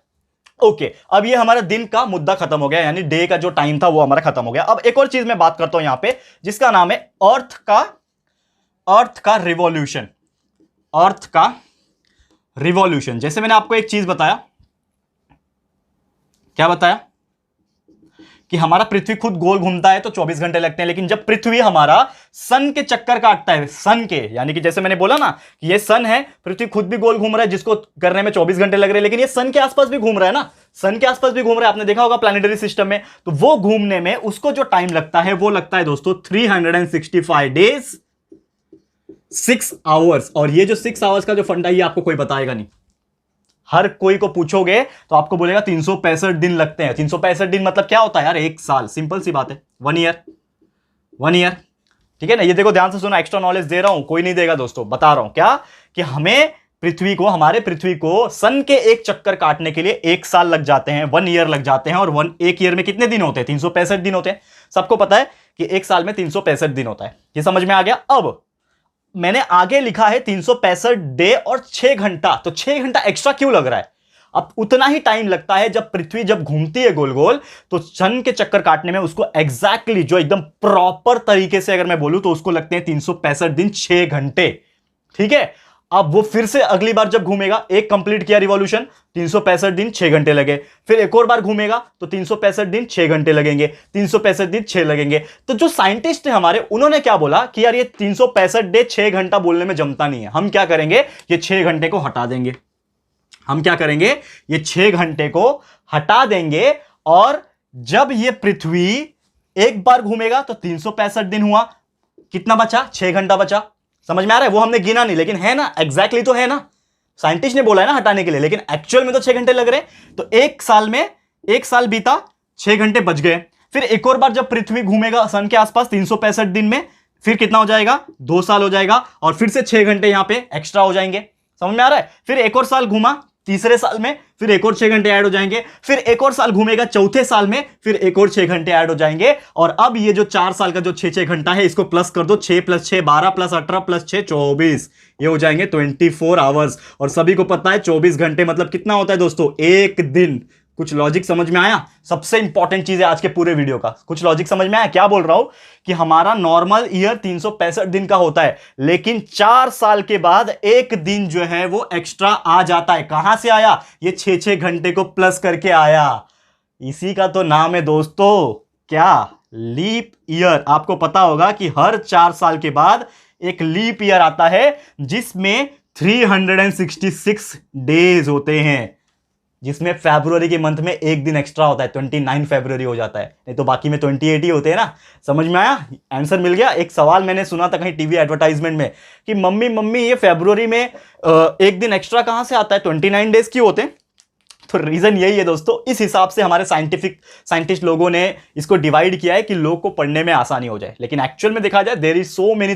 ओके, अब ये हमारा दिन का मुद्दा खत्म हो गया, यानी डे का जो टाइम था वो हमारा खत्म हो गया। अब एक और चीज मैं बात करता हूं यहां पे, जिसका नाम है अर्थ का रिवॉल्यूशन। अर्थ का रिवॉल्यूशन, जैसे मैंने आपको एक चीज बताया, क्या बताया कि हमारा पृथ्वी खुद गोल घूमता है तो 24 घंटे लगते हैं, लेकिन जब पृथ्वी हमारा सन के चक्कर काटता है, सन के, यानी कि जैसे मैंने बोला ना कि ये सन है, पृथ्वी खुद भी गोल घूम रहा है, जिसको करने में 24 घंटे लग रहे हैं, लेकिन ये सन के आसपास भी घूम रहा है ना, सन के आसपास भी घूम रहा है। आपने देखा होगा प्लैनेटरी सिस्टम में, तो वो घूमने में उसको जो टाइम लगता है वो लगता है दोस्तों 365 डेज 6 आवर्स। और ये जो 6 आवर्स का जो फंडा है, ये आपको कोई बताएगा नहीं। हर कोई को पूछोगे तो आपको बोलेगा 365 दिन लगते हैं। 365 दिन मतलब क्या होता है यार, एक साल। सिंपल सी बात है, 1 ईयर। ठीक है ना? ये देखो ध्यान से सुनो, एक्स्ट्रा नॉलेज दे रहा हूं, कोई नहीं देगा दोस्तों, बता रहा हूं क्या कि हमारे पृथ्वी को सन के एक चक्कर काटने के लिए 1 साल लग जाते हैं, 1 ईयर लग जाते हैं। और 1 ईयर में कितने दिन होते हैं? 365 दिन होते हैं। सबको पता है कि 1 साल में 365 दिन होता है। ये समझ में आ गया? अब मैंने आगे लिखा है 365 डे और 6 घंटा, तो 6 घंटा एक्स्ट्रा क्यों लग रहा है? अब उतना ही टाइम लगता है जब पृथ्वी जब घूमती है गोल गोल, तो सन के चक्कर काटने में उसको एग्जैक्टली जो एकदम प्रॉपर तरीके से अगर मैं बोलूं तो उसको लगते हैं 365 दिन 6 घंटे। ठीक है? अब वो फिर से अगली बार जब घूमेगा, एक कंप्लीट किया रिवॉल्यूशन, 365 दिन 6 घंटे लगे, फिर एक और बार घूमेगा तो 365 दिन 6 घंटे लगेंगे, 365 दिन 6 लगेंगे। तो जो साइंटिस्ट थे हमारे, उन्होंने क्या बोला कि यार ये 365 डे 6 घंटा बोलने में जमता नहीं है, हम क्या करेंगे, ये 6 घंटे को हटा देंगे। हम क्या करेंगे, ये 6 घंटे को हटा देंगे, और जब ये पृथ्वी एक बार घूमेगा तो 365 दिन हुआ, कितना बचा, 6 घंटा बचा। समझ में आ रहा है? वो हमने गिना नहीं, लेकिन है ना, एग्जैक्टली तो है ना, साइंटिस्ट ने बोला है ना हटाने के लिए, लेकिन एक्चुअल में तो 6 घंटे लग रहे हैं। तो एक साल बीता, 6 घंटे बच गए। फिर एक और बार जब पृथ्वी घूमेगा सन के आसपास 365 दिन में, फिर कितना हो जाएगा, 2 साल हो जाएगा, और फिर से 6 घंटे यहां पे एक्स्ट्रा हो जाएंगे। समझ में आ रहा है? फिर एक और साल घूमा, तीसरे साल में फिर एक और 6 घंटे ऐड हो जाएंगे, फिर एक और साल घूमेगा चौथे साल में, फिर एक और 6 घंटे ऐड हो जाएंगे। और अब ये जो 4 साल का जो 6 घंटा है, इसको प्लस कर दो, 6 + 6 12 + 18 + 6 24, ये हो जाएंगे 24 आवर्स। और सभी को पता है 24 घंटे मतलब कितना होता है दोस्तों, एक दिन। कुछ लॉजिक समझ में आया? सबसे इंपॉर्टेंट चीज है आज के पूरे वीडियो का, कुछ लॉजिक समझ में आया? क्या बोल रहा हूं कि हमारा नॉर्मल ईयर 365 दिन का होता है, लेकिन 4 साल के बाद एक दिन जो है वो एक्स्ट्रा आ जाता है। कहां से आया? ये 6-6 घंटे को प्लस करके आया। इसी का तो नाम है दोस्तों, क्या? Leap year. आपको पता होगा कि हर 4 साल के बाद एक लीप ईयर आता है जिसमें 366 डेज होते हैं, जिसमें फरवरी के मंथ में एक दिन एक्स्ट्रा होता है, 29 फरवरी हो जाता है, नहीं तो बाकी में 28 ही होते हैं ना। समझ में आया? आंसर मिल गया। एक सवाल मैंने सुना था कहीं टीवी एडवर्टाइजमेंट में कि मम्मी मम्मी ये फरवरी में एक दिन एक्स्ट्रा कहां से आता है, 29 डेज क्यों होते हैं? तो रीजन यही है दोस्तों, इस हिसाब से हमारे साइंटिस्ट लोगों ने इसको डिवाइड किया है कि लोग को पढ़ने में आसानी हो जाए। लेकिन एक्चुअल में देखा जाए there are so many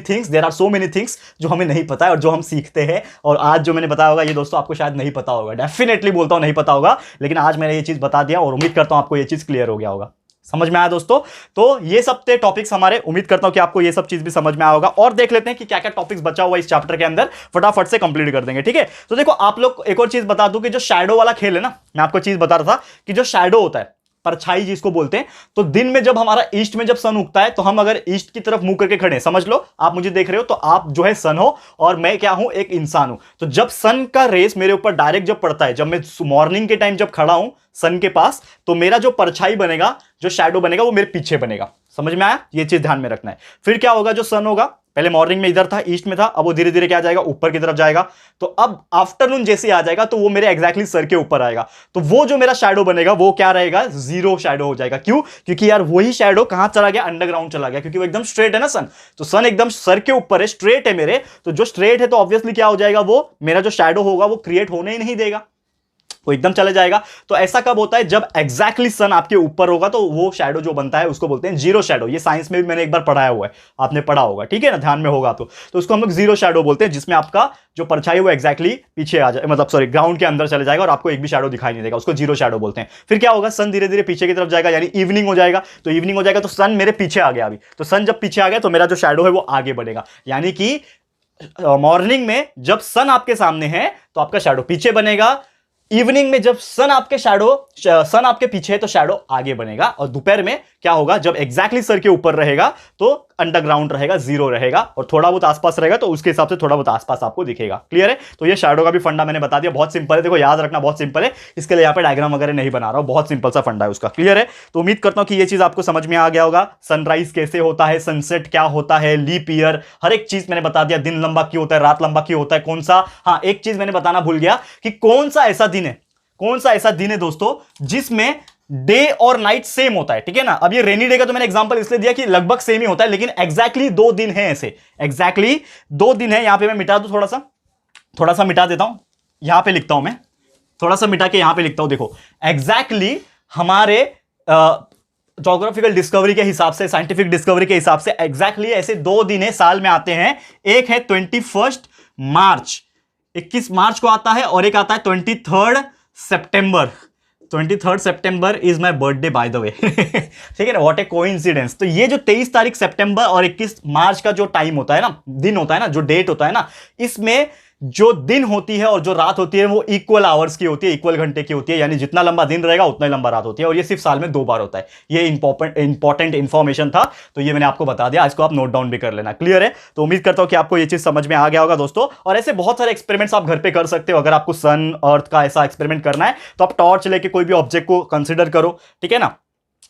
things जो हमें नहीं पता है और जो हम सीखते हैं। और आज जो मैंने बताया होगा ये दोस्तों आपको शायद नहीं पता होगा, डेफिनेटली बोलता हूं नहीं पता होगा, लेकिन आज मैंने ये चीज बता दिया और उम्मीद करता हूं आपको ये चीज क्लियर हो गया होगा। समझ में आया दोस्तों? तो ये सब थे टॉपिक्स हमारे, उम्मीद करता हूं कि आपको ये सब चीज भी समझ में आया होगा। और देख लेते हैं कि क्या क्या टॉपिक्स बचा हुआ इस चैप्टर के अंदर, फटाफट से कंप्लीट कर देंगे, ठीक है? तो देखो आप लोग, एक और चीज बता दूं कि जो शैडो वाला खेल है ना, मैं आपको चीज बता रहा था कि जो शैडो होता है, परछाई जिसको बोलते हैं, तो दिन में जब हमारा ईस्ट में जब सन उगता है तो हम अगर ईस्ट की तरफ मुंह करके खड़े हैं, समझ लो आप मुझे देख रहे हो तो आप जो है सन हो और मैं क्या हूं, एक इंसान हूं। तो जब सन का रेस मेरे ऊपर डायरेक्ट जब पड़ता है, जब मैं मॉर्निंग के टाइम जब खड़ा हूं सन के पास, तो मेरा जो परछाई बनेगा, जो शैडो बनेगा, वो मेरे पीछे बनेगा। समझ में आया? ये चीज ध्यान में रखना है। फिर क्या होगा, जो सन होगा पहले मॉर्निंग में इधर था, ईस्ट में था, अब वो धीरे धीरे क्या जाएगा, ऊपर की तरफ जाएगा। तो अब आफ्टरनून जैसे आ जाएगा तो वो मेरे एग्जैक्टली सर के ऊपर आएगा। तो वो जो मेरा शैडो बनेगा वो क्या रहेगा, जीरो शैडो हो जाएगा। क्यों? क्योंकि यार वही शैडो कहां चला गया, अंडरग्राउंड चला गया, क्योंकि वो एकदम स्ट्रेट है ना सन। तो सन एकदम सर के ऊपर है, स्ट्रेट है मेरे, तो जो स्ट्रेट है तो ऑब्वियसली क्या हो जाएगा, वो मेरा जो शैडो होगा वो क्रिएट होने ही नहीं देगा, वो एकदम चले जाएगा। तो ऐसा कब होता है, जब एग्जैक्टली सन आपके ऊपर होगा तो वो शैडो जो बनता है उसको बोलते हैं जीरो शैडो। ये साइंस में भी मैंने एक बार पढ़ाया हुआ है, आपने पढ़ा होगा, ठीक है ना, ध्यान में होगा तो उसको हम लोग जीरो शैडो बोलते हैं, जिसमें आपका जो परछाई वो एग्जैक्टली पीछे आ जाए, मतलब सॉरी ग्राउंड के अंदर चले जाएगा और आपको एक भी शैडो दिखाई नहीं देगा, उसको जीरो शैडो बोलते हैं। फिर क्या होगा, सन धीरे धीरे पीछे की तरफ जाएगा, यानी इवनिंग हो जाएगा। तो इवनिंग हो जाएगा तो सन मेरे पीछे आ गया अभी, तो सन जब पीछे आ गया तो मेरा जो शैडो है वो आगे बढ़ेगा। यानी कि मॉर्निंग में जब सन आपके सामने है तो आपका शैडो पीछे बनेगा, इवनिंग में जब सन आपके पीछे है तो शैडो आगे बनेगा, और दोपहर में क्या होगा, जब एग्जैक्टली सर के ऊपर रहेगा तो अंडरग्राउंड रहेगा, जीरो रहेगा, और थोड़ा बहुत आसपास रहेगा तो उसके हिसाब से थोड़ा बहुत आसपास आपको दिखेगा। क्लियर है? तो ये शैडो का भी फंडा मैंने बता दिया, बहुत सिंपल है, देखो याद रखना बहुत सिंपल है, इसके लिए यहाँ पे डायग्राम वगैरह नहीं बना रहा हूं, बहुत सिंपल सा फंडा है उसका। क्लियर है? तो उम्मीद करता हूं कि ये चीज आपको समझ में आ गया होगा। सनराइज कैसे होता है, सनसेट क्या होता है, लीप ईयर, हर एक चीज मैंने बता दिया। दिन लंबा क्यों होता है, रात लंबा क्यों होता है, कौन सा, हाँ एक चीज मैंने बताना भूल गया कि कौन सा ऐसा दिन है दोस्तों जिसमें डे और नाइट सेम होता है, ठीक है ना। अब ये रेनी डे का तो मैंने एग्जांपल इसलिए दिया कि लगभग सेम ही होता है, लेकिन एग्जैक्टली 2 दिन है ऐसे, एग्जैक्टली 2 दिन है। यहां पे मैं मिटा दूं, थोड़ा सा मिटा देता हूं, यहां पे लिखता हूं मैं, थोड़ा सा मिटा के यहां पे लिखता हूं। देखो एग्जैक्टली हमारे ज्योग्राफिकल डिस्कवरी के हिसाब से, साइंटिफिक डिस्कवरी के हिसाब से एग्जैक्टली ऐसे 2 दिन है साल में आते हैं। एक है 21 मार्च, 21 मार्च को आता है, और एक आता है 23 सितंबर। 23 सितंबर is my birthday by the way, ठीक है ना, व्हाट ए कोइंसिडेंस। तो ये जो 23 तारीख सितंबर और 21 मार्च का जो टाइम होता है ना, दिन होता है ना, जो डेट होता है ना, इसमें जो दिन होती है और जो रात होती है वो इक्वल आवर्स की होती है, इक्वल घंटे की होती है, यानी जितना लंबा दिन रहेगा उतना ही लंबा रात होती है, और ये सिर्फ साल में 2 बार होता है। ये इंपॉर्टेंट इंफॉर्मेशन था, तो ये मैंने आपको बता दिया, इसको आप नोट डाउन भी कर लेना। क्लियर है? तो उम्मीद करता हूं कि आपको ये चीज समझ में आ गया होगा दोस्तों। और ऐसे बहुत सारे एक्सपेरिमेंट्स आप घर पे कर सकते हो। अगर आपको सन अर्थ का ऐसा एक्सपेरिमेंट करना है तो आप टॉर्च लेके कोई भी ऑब्जेक्ट को कंसिडर करो, ठीक है ना,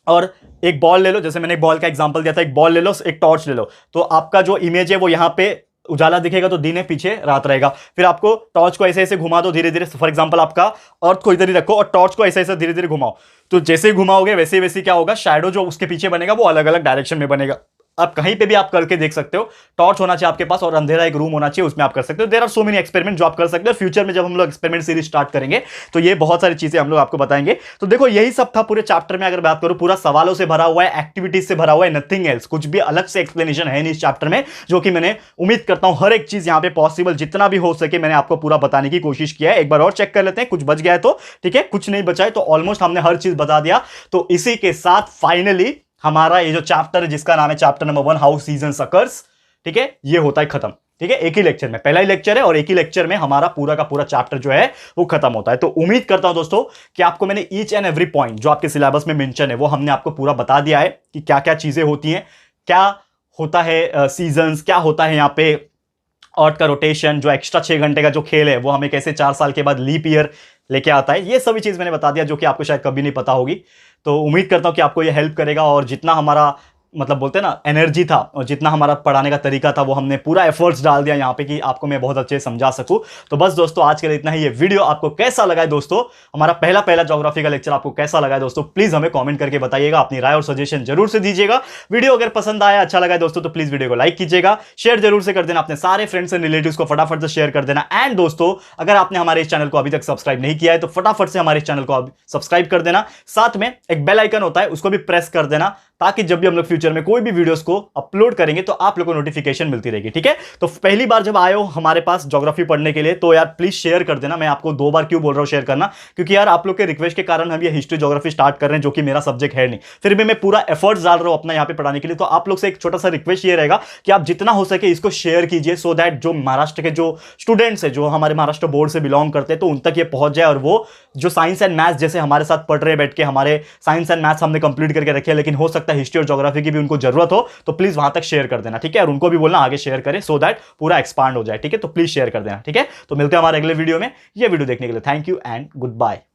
और एक बॉल ले लो, जैसे मैंने एक बॉल का एग्जांपल दिया था, एक बॉल ले लो, एक टॉर्च ले लो, तो आपका जो इमेज है वो यहां पे उजाला दिखेगा तो दिन है, पीछे रात रहेगा। फिर आपको टॉर्च को ऐसे ऐसे घुमा दो धीरे धीरे, फॉर एग्जांपल आपका अर्थ को इधर ही रखो और टॉर्च को ऐसे ऐसे धीरे धीरे घुमाओ, तो जैसे ही घुमाओगे वैसे वैसे क्या होगा, शैडो जो उसके पीछे बनेगा वो अलग अलग डायरेक्शन में बनेगा। आप कहीं पे भी आप करके देख सकते हो, टॉर्च होना चाहिए आपके पास और अंधेरा एक रूम होना चाहिए, उसमें आप कर सकते हो। There are so many experiment जो आप कर सकते हो। फ्यूचर में जब हम लोग एक्सपेरिमेंट सीरीज स्टार्ट करेंगे तो ये बहुत सारी चीजें हम लोग आपको बताएंगे। तो देखो यही सब था पूरे चैप्टर में। अगर बात करूं, पूरा सवालों से भरा हुआ है, एक्टिविटीज से भरा हुआ है, नथिंग एल्स, कुछ भी अलग से एक्सप्लेनेशन है नहीं इस चैप्टर में, जो कि मैंने उम्मीद करता हूं हर एक चीज यहां पे पॉसिबल जितना भी हो सके मैंने आपको पूरा बताने की कोशिश किया है। एक बार और चेक कर लेते हैं, कुछ बच गया है तो ठीक है, कुछ नहीं बचा है तो ऑलमोस्ट हमने हर चीज बता दिया। तो इसी के साथ फाइनली हमारा ये जो चैप्टर है जिसका नाम है chapter number 1 how season occurs, ठीक है, ये होता है खत्म। ठीक है, एक ही लेक्चर में, पहला ही लेक्चर है और एक ही लेक्चर में हमारा पूरा का पूरा चैप्टर जो है वो खत्म होता है। तो उम्मीद करता हूं दोस्तों कि आपको मैंने ईच एंड एवरी पॉइंट जो आपके सिलेबस में मेंशन है वो हमने आपको पूरा बता दिया है कि क्या क्या चीजें होती हैं, क्या होता है सीजन्स, क्या होता है यहाँ पे अर्थ का रोटेशन, जो एक्स्ट्रा 6 घंटे का जो खेल है वो हमें कैसे 4 साल के बाद लीप ईयर लेके आता है, ये सभी चीज मैंने बता दिया जो कि आपको शायद कभी नहीं पता होगी। तो उम्मीद करता हूं कि आपको ये हेल्प करेगा और जितना हमारा मतलब बोलते हैं ना एनर्जी था और जितना हमारा पढ़ाने का तरीका था वो हमने पूरा एफर्ट्स डाल दिया यहाँ पे कि आपको मैं बहुत अच्छे से समझा सकूं। तो बस दोस्तों आज के लिए इतना ही। ये वीडियो आपको कैसा लगा है दोस्तों, हमारा पहला ज्योग्राफी का लेक्चर आपको कैसा लगा है दोस्तों, प्लीज हमें कमेंट करके बताइएगा, अपनी राय और सजेशन जरूर से दीजिएगा। वीडियो अगर पसंद आया, अच्छा लगा है दोस्तों तो प्लीज वीडियो को लाइक कीजिएगा, शेयर जरूर से कर देना, अपने सारे फ्रेंड्स एंड रिलेटिव्स को फटाफट से शेयर कर देना। एंड दोस्तों अगर आपने हमारे इस चैनल को अभी तक सब्सक्राइब नहीं किया है तो फटाफट से हमारे चैनल को सब्सक्राइब कर देना, साथ में एक बेल आइकन होता है उसको भी प्रेस कर देना ताकि जब भी हम लोग फ्यूचर में कोई भी वीडियोस को अपलोड करेंगे तो आप लोगों को नोटिफिकेशन मिलती रहेगी। ठीक है, तो पहली बार जब आए हो हमारे पास ज्योग्राफी पढ़ने के लिए तो यार प्लीज शेयर कर देना। मैं आपको 2 बार क्यों बोल रहा हूं शेयर करना, क्योंकि यार आप लोग के रिक्वेस्ट के कारण हम ये हिस्ट्री ज्योग्राफी स्टार्ट कर रहे हैं जो कि मेरा सब्जेक्ट है नहीं, फिर भी मैं पूरा एफर्ट्स डाल रहा हूं अपना यहाँ पे पढ़ाने के लिए। तो आप लोग से एक छोटा सा रिक्वेस्ट ये रहेगा कि आप जितना हो सके इसको शेयर कीजिए सो दैट जो महाराष्ट्र के जो स्टूडेंट्स है, जो हमारे महाराष्ट्र बोर्ड से बिलोंग करते हैं, तो उन तक ये पहुंच जाए और वो जो साइंस एंड मैथ्स जैसे हमारे साथ पढ़ रहे बैठ के, हमारे साइंस एंड मैथ्स हमने कंप्लीट करके रखे लेकिन हो सकता है हिस्ट्री और ज्योग्राफी की भी उनको जरूरत हो, तो प्लीज वहां तक शेयर कर देना। ठीक है, और उनको भी बोलना आगे शेयर करें सो दैट पूरा एक्सपांड हो जाए। ठीक है, तो प्लीज शेयर कर देना। ठीक है, तो मिलते हैं हमारे अगले वीडियो में। ये वीडियो देखने के लिए thank you and good bye.